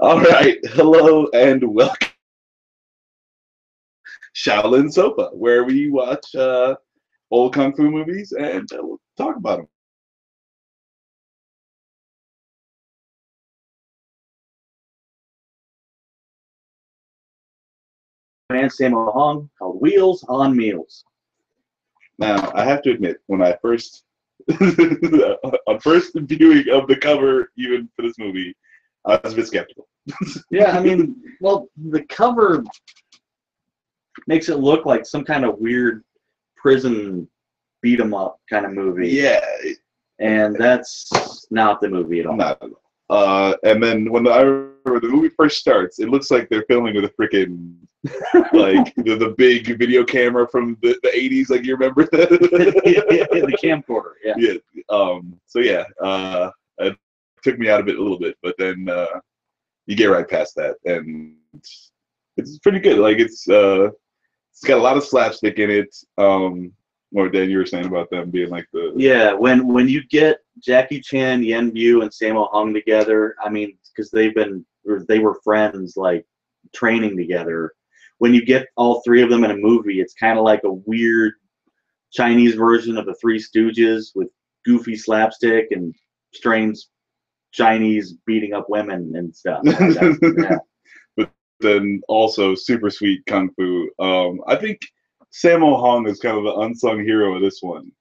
All right, hello and welcome Shaolin Sofa, where we watch old kung fu movies and we'll talk about them. And Sammo called Wheels on Meals. Now, I have to admit, when I first on first viewing of the cover, even for this movie, I was a bit skeptical. Yeah, I mean, well, the cover makes it look like some kind of weird prison beat 'em up kind of movie. Yeah, And that's not the movie at all. not at all. And then when I remember the movie first starts, it looks like they're filming with a freaking like the big video camera from the 80s, like you remember that? The camcorder, yeah. Yeah. So yeah, it took me out of it a little bit, but then you get right past that, and it's pretty good. Like it's got a lot of slapstick in it. What Dan, you were saying about them being like the Yeah, when you get Jackie Chan, Yen Bu, and Sammo Hung together, I mean, because they were friends, like training together. When you get all three of them in a movie, it's kind of like a weird Chinese version of the Three Stooges with goofy slapstick and strange Chinese beating up women and stuff. Yeah. But then also super sweet kung fu. I think Sammo Hung is kind of the unsung hero of this one.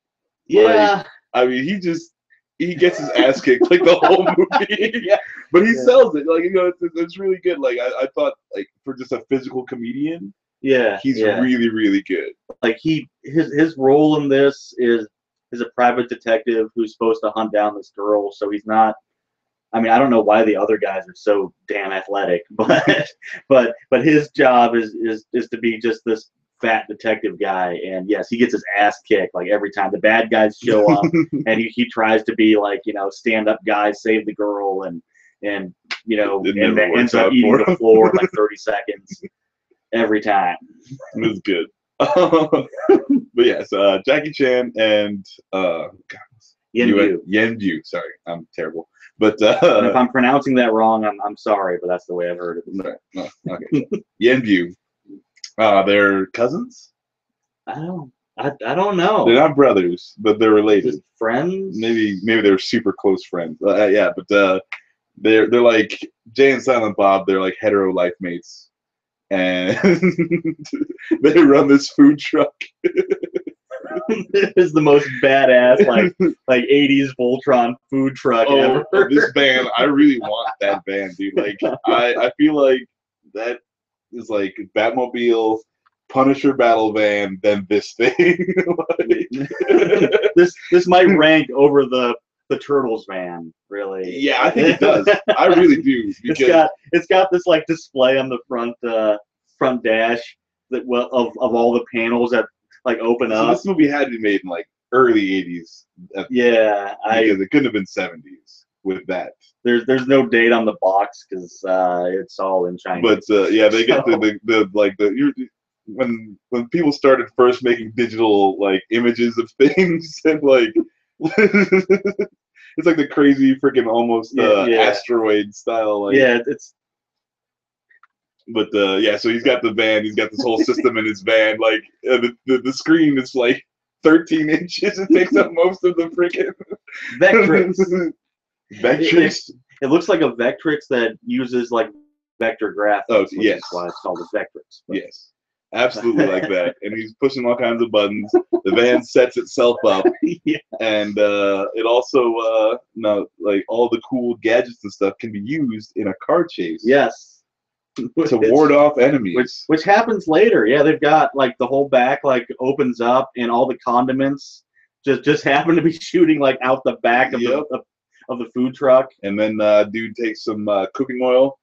Yeah. Like, I mean, he gets his ass kicked like the whole movie. Yeah. But he sells it. Like, you know, it's really good. Like I thought, like for just a physical comedian, Yeah. he's yeah. really, really good. Like his role in this is a private detective who's supposed to hunt down this girl. So he's not. I mean, I don't know why the other guys are so damn athletic, but his job is to be just this fat detective guy. And yes, he gets his ass kicked like every time the bad guys show up, and he tries to be like, you know, stand up guy, save the girl, and you know, and then ends up eating the floor in like 30 seconds every time. It was good. But yes, Jackie Chan and Yen Bu. Sorry, I'm terrible. But and if I'm pronouncing that wrong, I'm sorry, but that's the way I've heard it. Right. No, okay. Yen Bu. They're cousins? I don't know. They're not brothers, but they're related. Just friends? Maybe they're super close friends. Yeah, but they're like Jay and Silent Bob. They're like hetero life mates, and they run this food truck. This is the most badass like 80s Voltron food truck ever. This van, I really want that van, dude. Like I feel like that is like Batmobile, Punisher battle van, then this thing. Like, this might rank over the Turtles van, really. Yeah, I think it does. I really do. Because it's got this like display on the front dash that of all the panels that like open up. This movie had to be made in like early 80s. Yeah, because it couldn't have been 70s with that. There's no date on the box because it's all in Chinese. But yeah, they get when people started first making digital like images of things and like it's like the crazy freaking almost asteroid style. Like, yeah, it's. But yeah, so he's got the van. He's got this whole system in his van. Like the screen is like 13 inches. It takes up most of the freaking Vectrix. Vectrix. It looks like a Vectrix that uses like vector graphics. Oh yes, that's why it's called a Vectrix. But. Yes, absolutely like that. And he's pushing all kinds of buttons. The van sets itself up, yeah. And it also like all the cool gadgets and stuff can be used in a car chase. Yes. To ward off enemies, which happens later. Yeah, they've got like the whole back like opens up, and all the condiments just happen to be shooting like out the back of the food truck. And then dude takes some cooking oil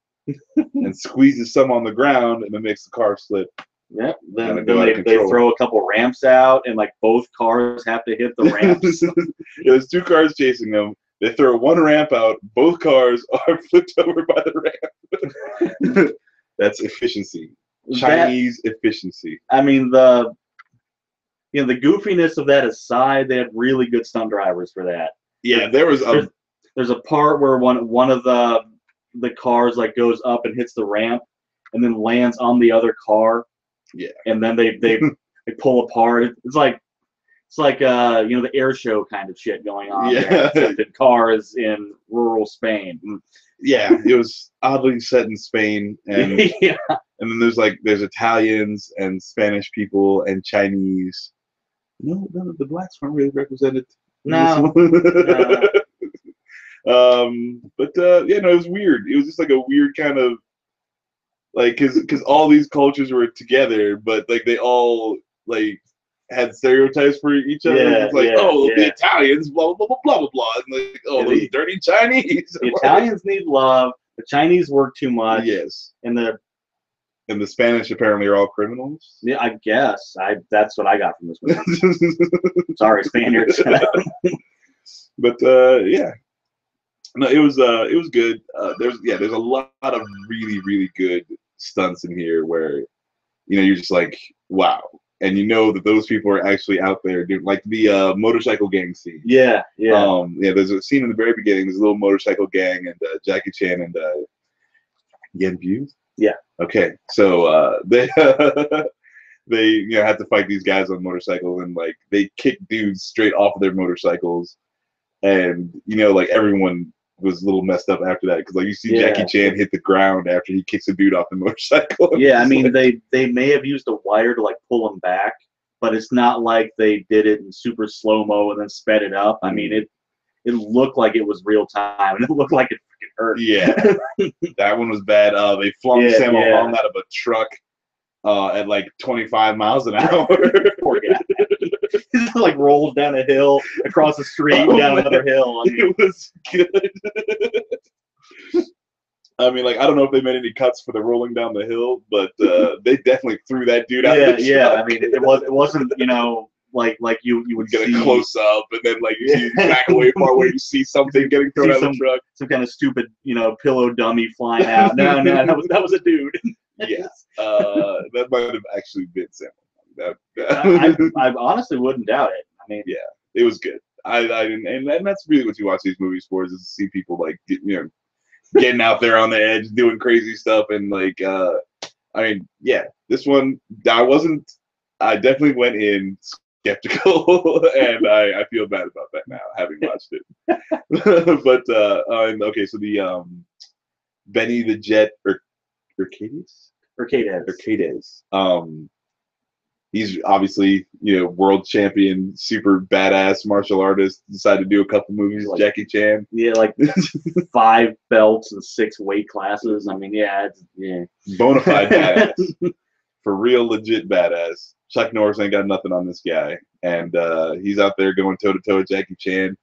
and squeezes some on the ground, and it makes the car slip. Yep. Then they throw a couple ramps out, and like both cars have to hit the ramps. There's two cars chasing them. They throw one ramp out. Both cars are flipped over by the ramp. That's efficiency. Chinese efficiency. I mean, the goofiness of that aside, they had really good stunt drivers for that. Yeah, there's a part where one of the the cars like goes up and hits the ramp, and then lands on the other car. Yeah. And then they pull apart. It's like you know, the air show kind of shit going on. Yeah. There, except in cars in rural Spain. Yeah, it was oddly set in Spain, and Yeah. and then there's Italians and Spanish people and Chinese. No, the blacks weren't really represented. In this No. one. But yeah, no, it was weird. It was just like a weird kind of like because all these cultures were together, but like they all like had stereotypes for each other. Yeah, It's like, yeah, oh, yeah. the Italians, blah blah blah blah blah blah, and like, oh, Yeah, those dirty Chinese. The Italians need love. The Chinese work too much. Yes. And the Spanish apparently are all criminals. yeah, I guess that's what I got from this movie. Sorry, Spaniards. But yeah, no, it was good. There's a lot of really good stunts in here where, you know, you're just like, wow, and you know that those people are actually out there doing like the motorcycle gang scene. Yeah. Yeah. There's a scene in the very beginning. There's a little motorcycle gang, and Jackie Chan and Yen Biao. Yeah. Okay, so they they have to fight these guys on motorcycles, and like they kick dudes straight off of their motorcycles, and like everyone was a little messed up after that because like you see Jackie Chan hit the ground after he kicks a dude off the motorcycle. Yeah, I mean they may have used a wire to like pull him back, but it's not like they did it in super slow-mo and then sped it up. I mean it looked like it was real time, and it looked like it freaking hurt. Yeah, that one was bad. They flung Sammo Hung out of a truck at like 25 miles an hour. Poor guy. He just like rolls down a hill, across the street, down another hill. I mean, it was good. I mean, like, I don't know if they made any cuts for the rolling down the hill, but they definitely threw that dude out of the truck. Yeah. I mean, it wasn't like you would get see a close up, and then like you see back away, far away, you see something getting thrown out of the truck. Some kind of stupid pillow dummy flying out. No, that was a dude. Yeah, that might have actually been Sammo. I honestly wouldn't doubt it. I mean, yeah, it was good. And that's really what you watch these movies for, is to see people like getting out there on the edge, doing crazy stuff, and like I mean, yeah, this one I definitely went in skeptical, and I feel bad about that now, having watched it. But okay, so the Benny the Jet Urquidez. He's obviously world champion, super badass martial artist. Decided to do a couple movies with Jackie Chan. Yeah, like 5 belts and 6 weight classes. I mean, bona fide badass, for real, legit badass. Chuck Norris ain't got nothing on this guy, and he's out there going toe to toe with Jackie Chan.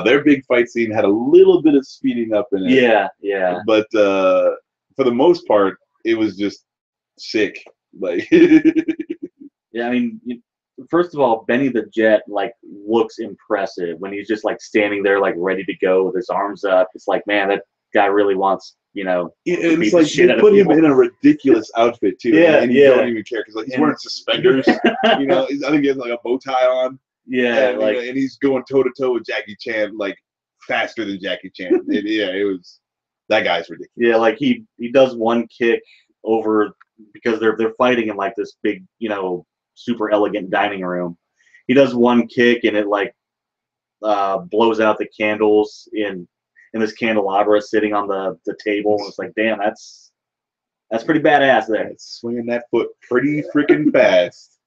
Their big fight scene had a little bit of speeding up in it. Yeah. But for the most part, it was just sick. Like. Yeah, I mean, first of all, Benny the Jet like looks impressive when he's just like standing there like ready to go with his arms up. It's like, man, that guy really wants and it's like they put him in a ridiculous outfit too. And you don't even care because like he's wearing suspenders. I think he has like a bow tie on. Yeah, and he's going toe to toe with Jackie Chan, like faster than Jackie Chan. It was, that guy's ridiculous. Yeah, like he does one kick over because they're fighting in like this big super elegant dining room. He does one kick and it like blows out the candles in this candelabra sitting on the table. And it's like, damn, that's pretty badass there. It's swinging that foot pretty freaking fast.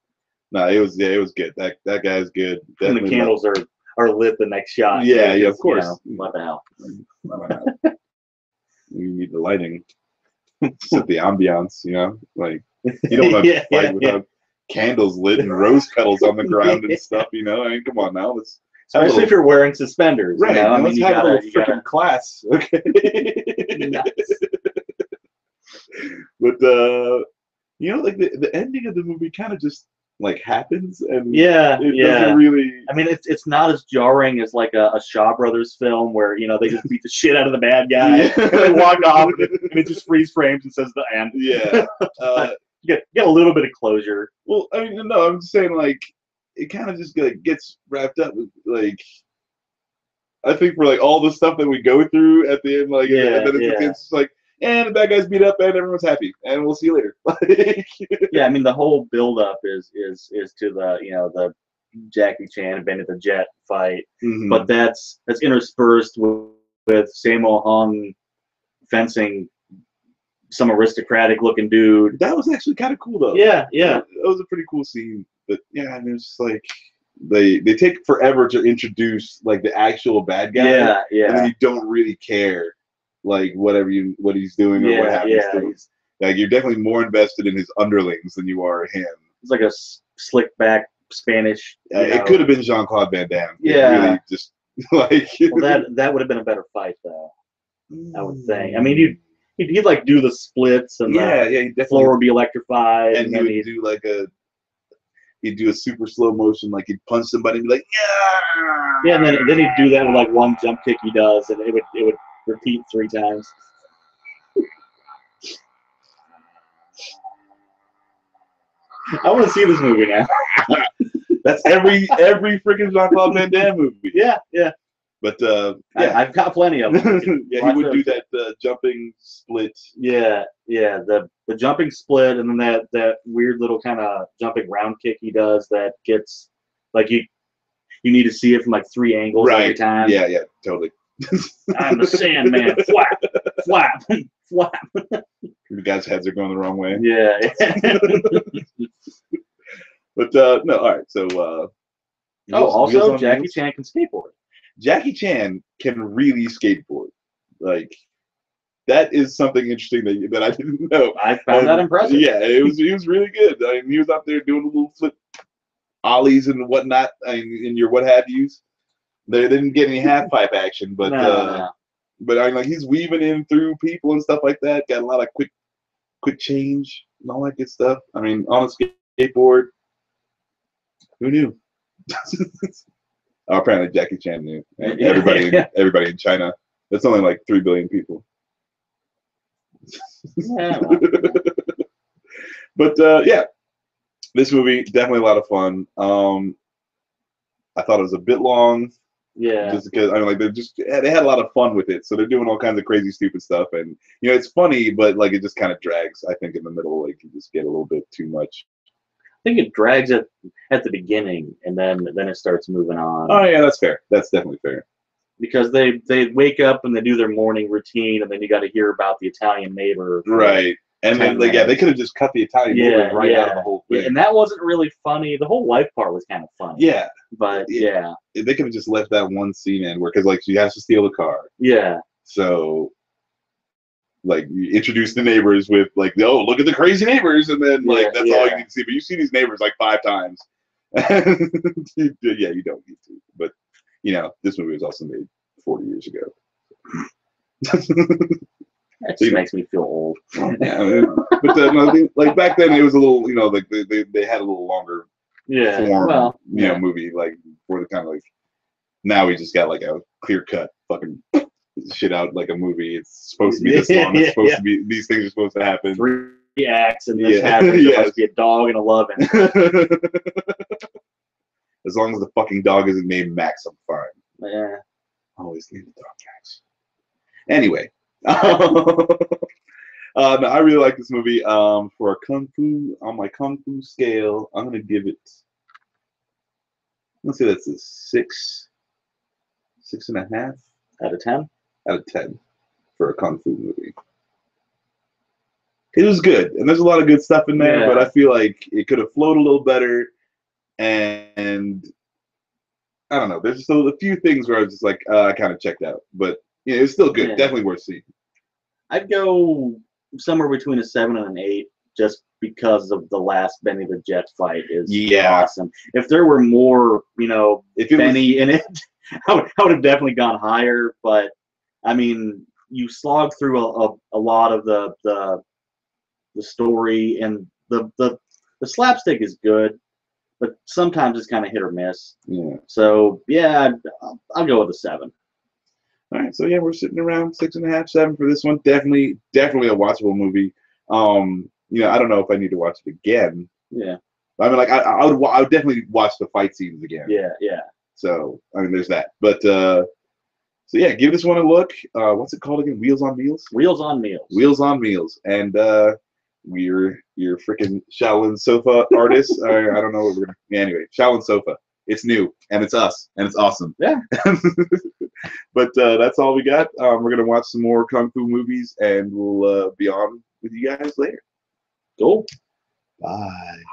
No, it was good. That guy's good. And the candles are lit the next shot. Yeah, of course. What the hell? You need the lighting. Set the ambiance, like you don't want to fight without candles lit and rose petals on the ground and stuff. I mean, come on now. Especially if you're wearing suspenders. Right. I mean, let's have a little freaking class. Okay. Nice. But like the ending of the movie kind of just like happens, and it doesn't really. I mean, it's not as jarring as like a Shaw Brothers film where they just beat the shit out of the bad guy and they walk off and it just freeze frames and says the end. Yeah. You get a little bit of closure. Well, I mean, no, I'm just saying like it kind of just gets wrapped up with like I think for like all the stuff that we go through at the end, like, and then it's just like, and the bad guys beat up, and everyone's happy, and we'll see you later. Yeah, I mean the whole build up is to the the Jackie Chan and Benny the Jet fight, but that's interspersed with Sammo Hung fencing some aristocratic looking dude. That was actually kind of cool though. Yeah. That was a pretty cool scene. But yeah, I mean, it's just like they take forever to introduce like the actual bad guy. Yeah. And then you don't really care like what he's doing or what happens to him. Like you're definitely more invested in his underlings than you are him. It's like a slick back Spanish. It could have been Jean-Claude Van Damme. Yeah. It really just like well, that would have been a better fight though. I would think. I mean, he'd like do the splits and the floor would be electrified, and he would do like he'd do a super slow motion, like he'd punch somebody and be like, yeah, and then he'd do that with like one jump kick he does, and it would repeat 3 times. I want to see this movie now. That's every freaking Jean-Claude Van Damme movie. Yeah. But I've got plenty of them. Yeah, he would do that jumping split. Yeah, the jumping split, and then that weird little kind of jumping round kick he does that gets like you need to see it from like 3 angles every time. Yeah, totally. I'm the Sandman. Flap, flap, flap. The guys' heads are going the wrong way. Yeah. But no, all right. So also Jackie Chan can skateboard. Jackie Chan can really skateboard. Like that is something interesting that I didn't know. I found that impressive. Yeah, he was really good. I mean, he was out there doing a little flip ollies and whatnot. I mean, in your what have yous. They didn't get any half pipe action, but but I mean, like he's weaving in through people and stuff like that. Got a lot of quick change and all that good stuff. I mean, on a skateboard, who knew? Apparently Jackie Chan knew. And everybody in China. That's only like 3 billion people. Yeah. But yeah, this movie definitely a lot of fun. I thought it was a bit long. Yeah. Just because I mean, like they had a lot of fun with it, so they're doing all kinds of crazy, stupid stuff, and it's funny, but like it just kind of drags. I think in the middle, like you just get a little bit too much. I think it drags at the beginning, and then it starts moving on. Oh yeah, that's fair. That's definitely fair. Because they wake up and they do their morning routine, and then you got to hear about the Italian neighbor. Right. And then they could have just cut the Italian neighbor right out of the whole thing. Yeah, and that wasn't really funny. The whole wife part was kind of funny. Yeah. But yeah. They could have just left that one scene in where, because like she has to steal the car. Yeah. So like you introduce the neighbors with like, oh, look at the crazy neighbors, and then like that's all you need to see. But you see these neighbors like 5 times. Yeah, you don't need to. But this movie was also made 40 years ago. That just makes me feel old. Yeah, but like back then it was a little, like they had a little longer form, movie, like for the kind of like now we just got like a clear cut fucking shit out like a movie. It's supposed to be this long. It's supposed to be, these things are supposed to happen. 3 acts and this happens. There must be a dog and a loving. As long as the fucking dog isn't named Max, I'm fine. Yeah. Always name the dog Max. Anyway. No, I really like this movie. For a kung fu, on my kung fu scale, I'm gonna give it. Let's say that's a 6.5 out of 10. Out of 10 for a kung fu movie. It was good, and there's a lot of good stuff in there, but I feel like it could have flowed a little better. And I don't know. There's just a few things where I was just like, I kind of checked out, but it's still good. Definitely worth seeing. I'd go somewhere between a 7 and an 8, just because of the last Benny the Jet fight is awesome. If there were more, if Benny in it, I would have definitely gone higher. But I mean, you slog through a lot of the story, and the slapstick is good, but sometimes it's kind of hit or miss. Yeah. So yeah, I'll go with a 7. All right, so yeah, we're sitting around 6.5, 7 for this one. Definitely a watchable movie. I don't know if I need to watch it again. Yeah. I mean, like I would definitely watch the fight scenes again. Yeah. So I mean, there's that. But So yeah, give this one a look. What's it called again? Wheels on Meals. Wheels on Meals. Wheels on Meals, and we're your freaking Shaolin sofa artist. I don't know what we're gonna. Yeah, anyway, Shaolin sofa. It's new and it's us and it's awesome. Yeah. But that's all we got. We're gonna watch some more kung fu movies, and we'll be on with you guys later. Cool. Bye.